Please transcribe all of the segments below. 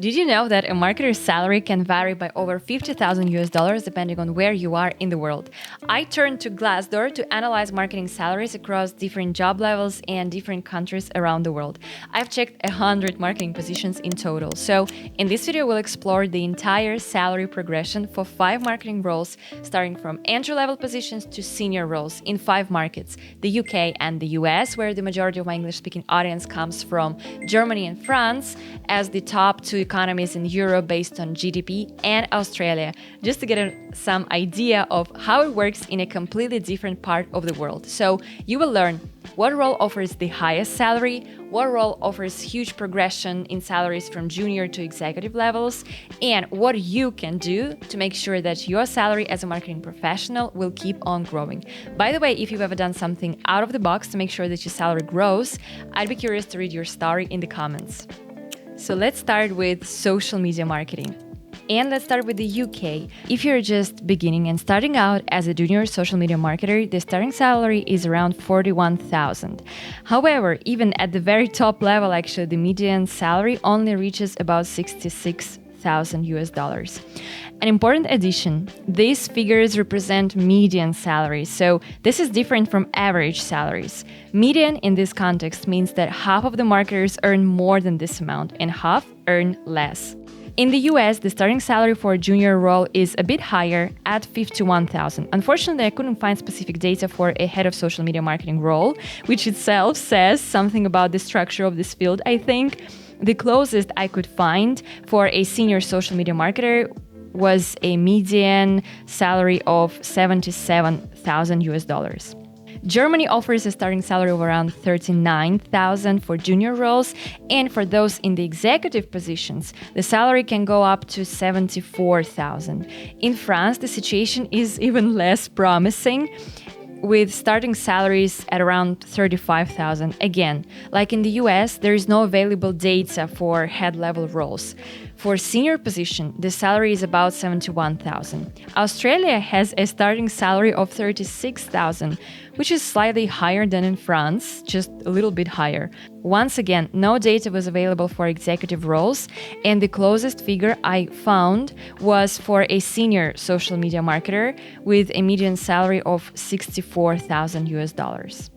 Did you know that a marketer's salary can vary by over $50,000 depending on where you are in the world? I turned to Glassdoor to analyze marketing salaries across different job levels and different countries around the world. I've checked 100 marketing positions in total. So in this video, we'll explore the entire salary progression for 5 marketing roles, starting from entry-level positions to senior roles in 5 markets: the UK and the US, where the majority of my English-speaking audience comes from, Germany and France as the top 2 economies in Europe based on GDP, and Australia, just to get some idea of how it works in a completely different part of the world. So you will learn what role offers the highest salary, what role offers huge progression in salaries from junior to executive levels, and what you can do to make sure that your salary as a marketing professional will keep on growing. By the way, if you've ever done something out of the box to make sure that your salary grows, I'd be curious to read your story in the comments. So let's start with social media marketing. And let's start with the UK. If you're just beginning and starting out as a junior social media marketer, the starting salary is around $41,000. However, even at the very top level, actually, the median salary only reaches about $66,000. An important addition, these figures represent median salaries, so this is different from average salaries. Median in this context means that half of the marketers earn more than this amount and half earn less. In the US, the starting salary for a junior role is a bit higher at $51,000. Unfortunately, I couldn't find specific data for a head of social media marketing role, which itself says something about the structure of this field, I think. The closest I could find for a senior social media marketer was a median salary of $77,000. Germany offers a starting salary of around $39,000 for junior roles, and for those in the executive positions, the salary can go up to $74,000. In France, the situation is even less promising, with starting salaries at around $35,000. Again, like in the US, there is no available data for head-level roles. For senior position, the salary is about $71,000. Australia has a starting salary of $36,000, which is slightly higher than in France, just a little bit higher. Once again, no data was available for executive roles, and the closest figure I found was for a senior social media marketer with a median salary of $64,000.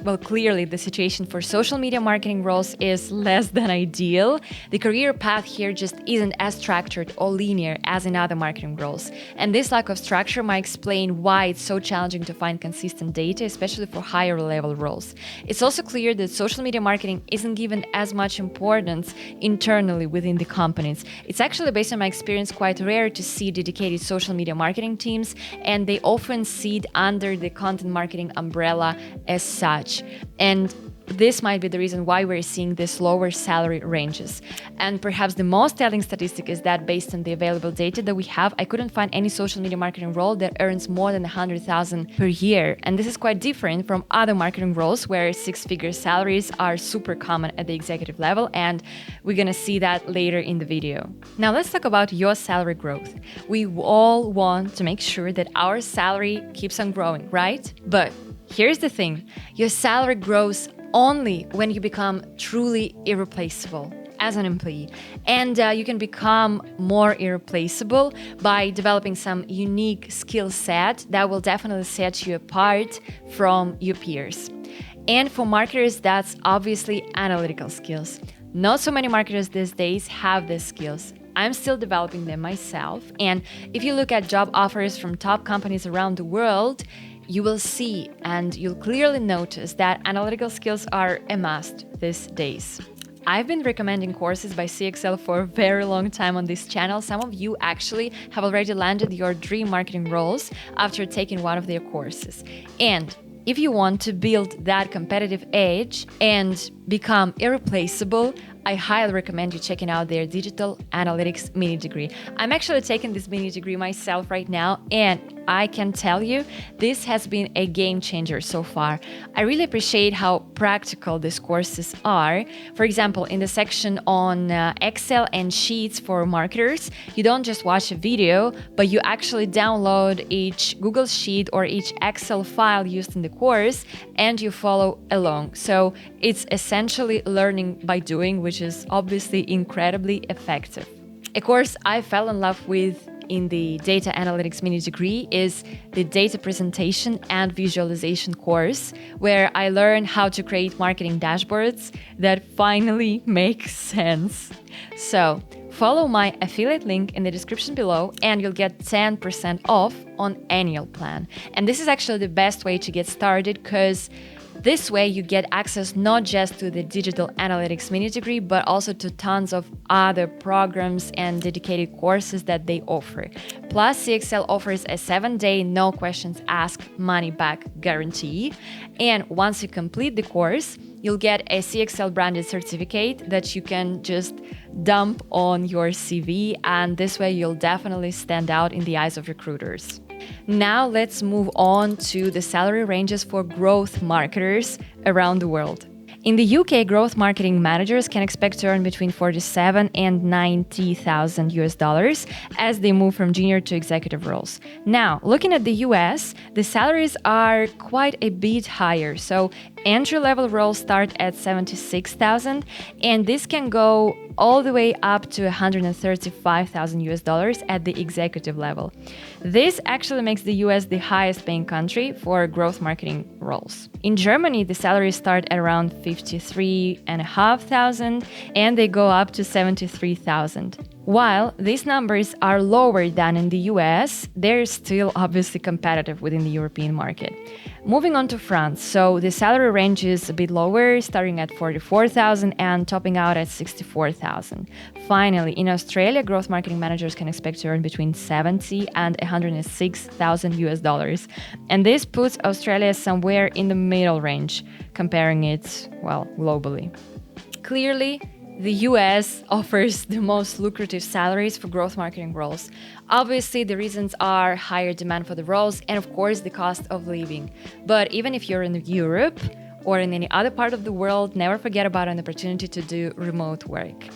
Well, clearly the situation for social media marketing roles is less than ideal. The career path here just isn't as structured or linear as in other marketing roles. And this lack of structure might explain why it's so challenging to find consistent data, especially for higher level roles. It's also clear that social media marketing isn't given as much importance internally within the companies. It's actually, based on my experience, quite rare to see dedicated social media marketing teams, and they often sit under the content marketing umbrella as such. And this might be the reason why we're seeing these lower salary ranges. And perhaps the most telling statistic is that based on the available data that we have, I couldn't find any social media marketing role that earns more than $100,000 per year. And this is quite different from other marketing roles where 6-figure salaries are super common at the executive level, and we're gonna see that later in the video. Now let's talk about your salary growth. We all want to make sure that our salary keeps on growing, right? But here's the thing, your salary grows only when you become truly irreplaceable as an employee. And you can become more irreplaceable by developing some unique skill set that will definitely set you apart from your peers. And for marketers, that's obviously analytical skills. Not so many marketers these days have these skills. I'm still developing them myself. And if you look at job offers from top companies around the world, you will see and you'll clearly notice that analytical skills are a must these days. I've been recommending courses by CXL for a very long time on this channel. Some of you actually have already landed your dream marketing roles after taking one of their courses. And if you want to build that competitive edge and become irreplaceable, I highly recommend you checking out their digital analytics mini degree. I'm actually taking this mini degree myself right now, and I can tell you this has been a game changer so far. I really appreciate how practical these courses are. For example, in the section on Excel and Sheets for marketers, you don't just watch a video, but you actually download each Google Sheet or each Excel file used in the course, and you follow along. So it's essentially learning by doing, which is obviously incredibly effective. A course I fell in love with in the data analytics mini degree is the data presentation and visualization course, where I learned how to create marketing dashboards that finally make sense. So follow my affiliate link in the description below and you'll get 10% off on annual plan. And this is actually the best way to get started, because this way you get access not just to the digital analytics mini degree, but also to tons of other programs and dedicated courses that they offer. Plus, CXL offers a 7-day no questions asked money back guarantee. And once you complete the course, you'll get a CXL branded certificate that you can just dump on your CV, and this way you'll definitely stand out in the eyes of recruiters. Now let's move on to the salary ranges for growth marketers around the world. In the UK, growth marketing managers can expect to earn between 47 and 90,000 US dollars as they move from junior to executive roles. Now, looking at the US, the salaries are quite a bit higher. So entry-level roles start at 76,000, and this can go all the way up to 135,000 US dollars at the executive level. This actually makes the US the highest paying country for growth marketing roles. In Germany, the salaries start at around 53,500 and they go up to 73,000. While these numbers are lower than in the US, they're still obviously competitive within the European market. Moving on to France, so the salary range is a bit lower, starting at 44,000 and topping out at 64,000. Finally, in Australia, growth marketing managers can expect to earn between 70 and 106,000 US dollars. And this puts Australia somewhere in the middle range, comparing it, well, globally. Clearly, the US offers the most lucrative salaries for growth marketing roles. Obviously, the reasons are higher demand for the roles and, of course, the cost of living. But even if you're in Europe or in any other part of the world, never forget about an opportunity to do remote work.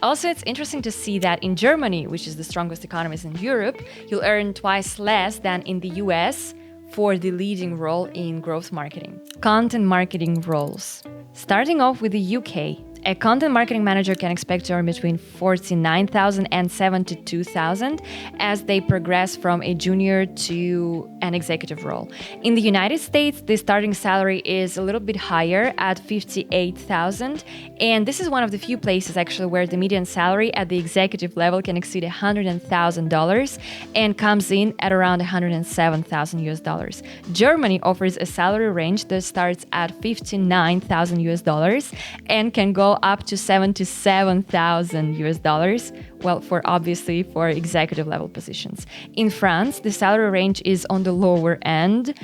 Also, it's interesting to see that in Germany, which is the strongest economy in Europe, you'll earn twice less than in the US for the leading role in growth marketing. Content marketing roles. Starting off with the UK, a content marketing manager can expect to earn between 49,000 and 72,000 as they progress from a junior to an executive role. In the United States, the starting salary is a little bit higher at 58,000, and this is one of the few places actually where the median salary at the executive level can exceed $100,000 and comes in at around 107,000 US dollars. Germany offers a salary range that starts at 59,000 US dollars and can go up to 77,000 US dollars, well, for executive level positions. In France, the salary range is on the lower end.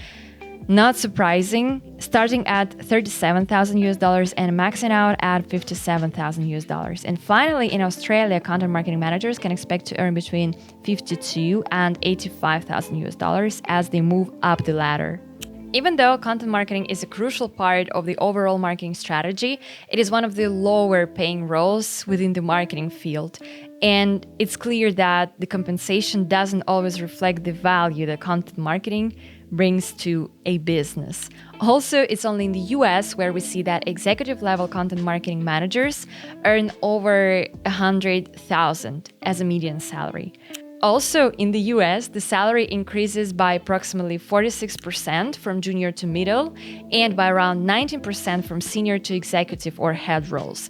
Not surprising, starting at 37,000 US dollars and maxing out at 57,000 US dollars. And finally, in Australia, content marketing managers can expect to earn between 52 and 85,000 US dollars as they move up the ladder. Even though content marketing is a crucial part of the overall marketing strategy, it is one of the lower paying roles within the marketing field. And it's clear that the compensation doesn't always reflect the value that content marketing brings to a business. Also, it's only in the US where we see that executive level content marketing managers earn over 100,000 as a median salary. Also, in the US, the salary increases by approximately 46% from junior to middle and by around 19% from senior to executive or head roles.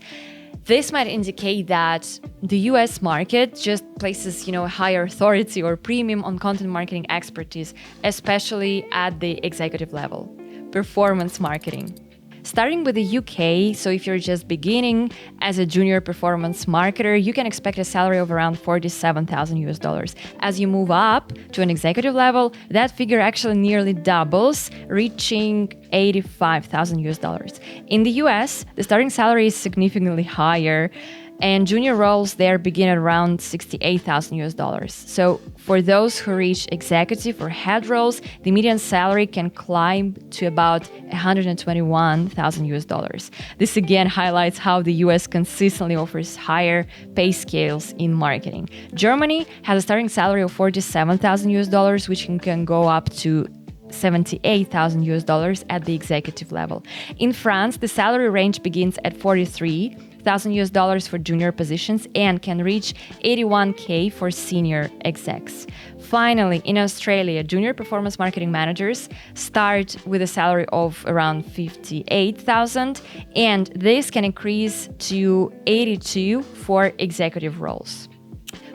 This might indicate that the US market just places, a higher authority or premium on content marketing expertise, especially at the executive level. Performance marketing. Starting with the UK, so if you're just beginning as a junior performance marketer, you can expect a salary of around 47,000 US dollars. As you move up to an executive level, that figure actually nearly doubles, reaching 85,000 US dollars. In the US, the starting salary is significantly higher, and junior roles there begin at around 68,000 US dollars. So for those who reach executive or head roles, the median salary can climb to about 121,000 US dollars. This again highlights how the US consistently offers higher pay scales in marketing. Germany has a starting salary of 47,000 US dollars, which can go up to 78,000 US dollars at the executive level. In France, the salary range begins at 43,000 $60,000 US for junior positions and can reach 81K for senior execs. Finally, in Australia, junior performance marketing managers start with a salary of around 58,000, and this can increase to 82 for executive roles.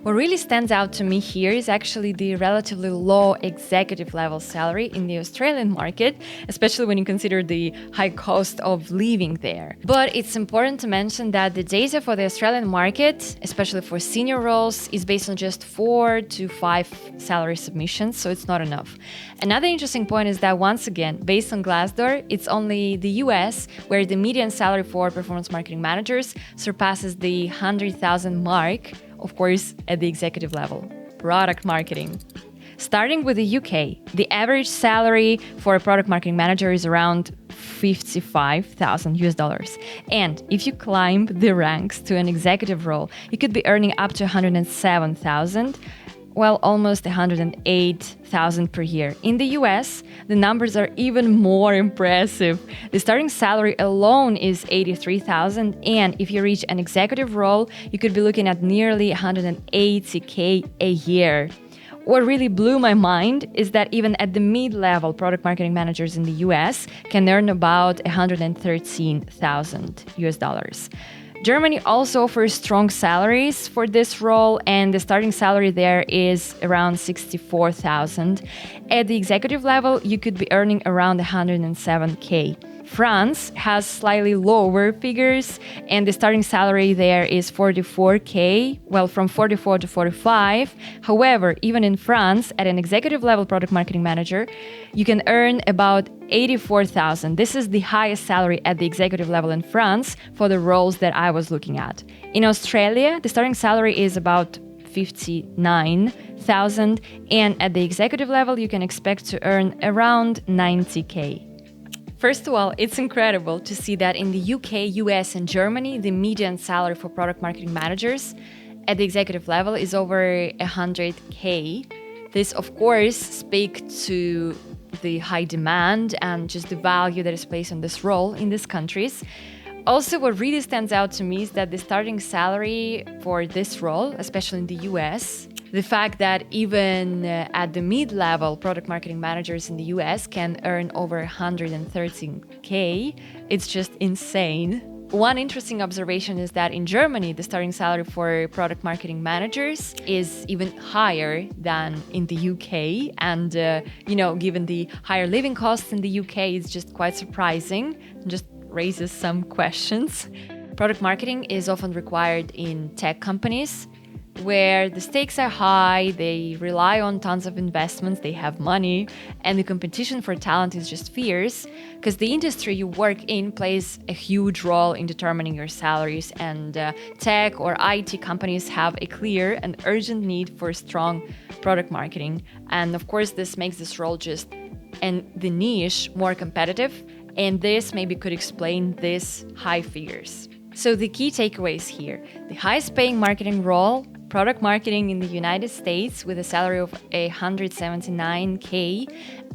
What really stands out to me here is actually the relatively low executive level salary in the Australian market, especially when you consider the high cost of living there. But it's important to mention that the data for the Australian market, especially for senior roles, is based on just 4 to 5 salary submissions, so it's not enough. Another interesting point is that once again, based on Glassdoor, it's only the US where the median salary for performance marketing managers surpasses the 100,000 mark, of course, at the executive level. Product marketing. Starting with the UK, the average salary for a product marketing manager is around $55,000 US. And if you climb the ranks to an executive role, you could be earning up to $107,000, well, almost $108,000 per year. In the US, the numbers are even more impressive. The starting salary alone is $83,000, and if you reach an executive role, you could be looking at nearly $180K a year. What really blew my mind is that even at the mid-level, product marketing managers in the US can earn about $113,000 US. Germany also offers strong salaries for this role, and the starting salary there is around $64,000. At the executive level, you could be earning around $107K. France has slightly lower figures, and the starting salary there is $44K, well, from 44 to 45. However, even in France, at an executive level product marketing manager, you can earn about $84,000. This is the highest salary at the executive level in France for the roles that I was looking at. In Australia, the starting salary is about $59,000, and at the executive level, you can expect to earn around $90K. First of all, it's incredible to see that in the UK, US, and Germany, the median salary for product marketing managers at the executive level is over $100K. This, of course, speaks to the high demand and just the value that is placed on this role in these countries. Also, what really stands out to me is that the starting salary for this role, especially in the US, the fact that even at the mid-level product marketing managers in the US can earn over $113K, it's just insane. One interesting observation is that in Germany, the starting salary for product marketing managers is even higher than in the UK. And, given the higher living costs in the UK, it's just quite surprising and just raises some questions. Product marketing is often required in tech companies, where the stakes are high, they rely on tons of investments, they have money, and the competition for talent is just fierce, because the industry you work in plays a huge role in determining your salaries, and tech or IT companies have a clear and urgent need for strong product marketing. And of course, this makes this role and the niche more competitive, and this maybe could explain these high figures. So the key takeaways here: the highest paying marketing role, product marketing in the United States, with a salary of $179K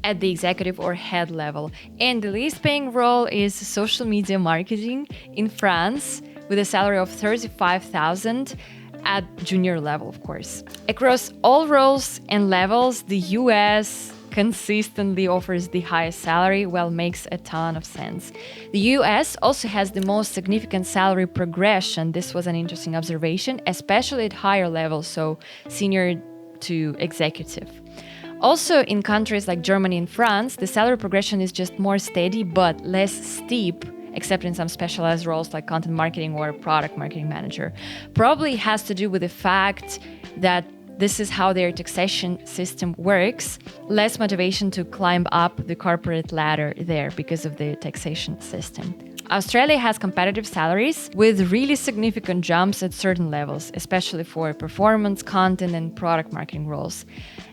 at the executive or head level. And the least paying role is social media marketing in France, with a salary of $35,000 at junior level, of course. Across all roles and levels, the US consistently offers the highest salary, well, makes a ton of sense. The US also has the most significant salary progression. This was an interesting observation, especially at higher levels, so senior to executive. Also, in countries like Germany and France, the salary progression is just more steady but less steep, except in some specialized roles like content marketing or product marketing manager. Probably has to do with the fact that this is how their taxation system works. Less motivation to climb up the corporate ladder there because of the taxation system. Australia has competitive salaries with really significant jumps at certain levels, especially for performance, content, and product marketing roles.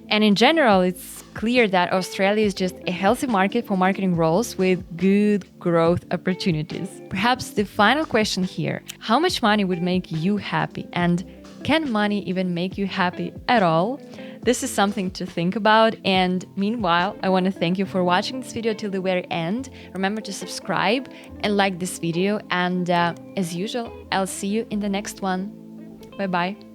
And in general, it's clear that Australia is just a healthy market for marketing roles with good growth opportunities. Perhaps the final question here: how much money would make you happy? And can money even make you happy at all? this is something to think about. And meanwhile, I want to thank you for watching this video till the very end. Remember to subscribe and like this video. And as usual, I'll see you in the next one. Bye-bye.